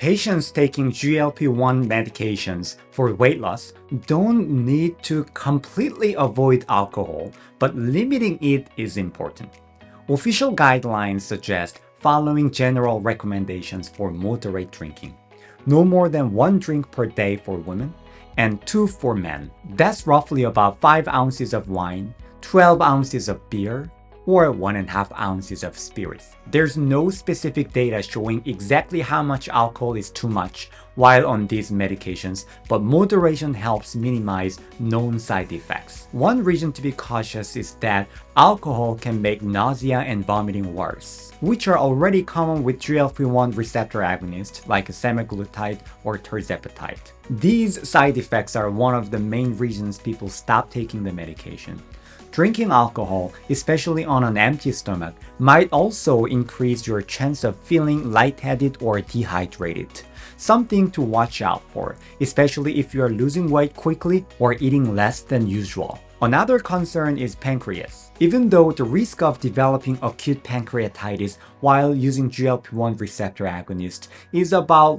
Patients taking GLP-1 medications for weight loss don't need to completely avoid alcohol, but limiting it is important. Official guidelines suggest following general recommendations for moderate drinking. No more than 1 drink per day for women and 2 for men. That's roughly about 5 ounces of wine, 12 ounces of beer, or 1.5 ounces of spirits. There's no specific data showing exactly how much alcohol is too much while on these medications, but moderation helps minimize known side effects. One reason to be cautious is that alcohol can make nausea and vomiting worse, which are already common with GLP-1 receptor agonists like semaglutide or tirzepatide. These side effects are one of the main reasons people stop taking the medication. Drinking alcohol, especially on an empty stomach, might also increase your chance of feeling lightheaded or dehydrated. Something to watch out for, especially if you are losing weight quickly or eating less than usual. Another concern is pancreas. Even though the risk of developing acute pancreatitis while using GLP-1 receptor agonist is about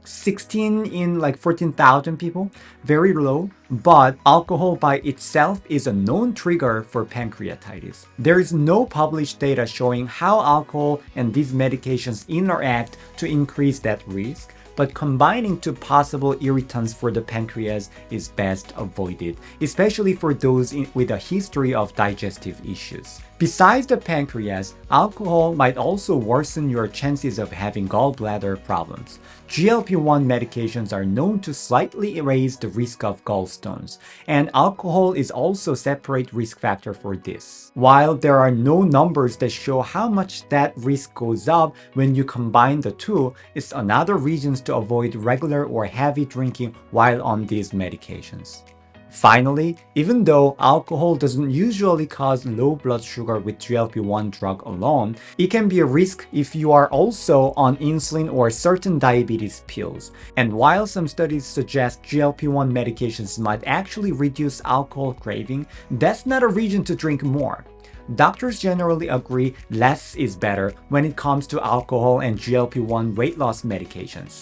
16 in 14,000 people, very low, but alcohol by itself is a known trigger for pancreatitis. There is no published data showing how alcohol and these medications interact to increase that risk, but combining two possible irritants for the pancreas is best avoided, especially for those with a history of digestive issues. Besides the pancreas, alcohol might also worsen your chances of having gallbladder problems. GLP-1 medications are known to slightly raise the risk of gallstones, and alcohol is also a separate risk factor for this. While there are no numbers that show how much that risk goes up when you combine the two, it's another reason to avoid regular or heavy drinking while on these medications. Finally, even though alcohol doesn't usually cause low blood sugar with GLP-1 drug alone, it can be a risk if you are also on insulin or certain diabetes pills. And while some studies suggest GLP-1 medications might actually reduce alcohol craving, that's not a reason to drink more. Doctors generally agree less is better when it comes to alcohol and GLP-1 weight loss medications.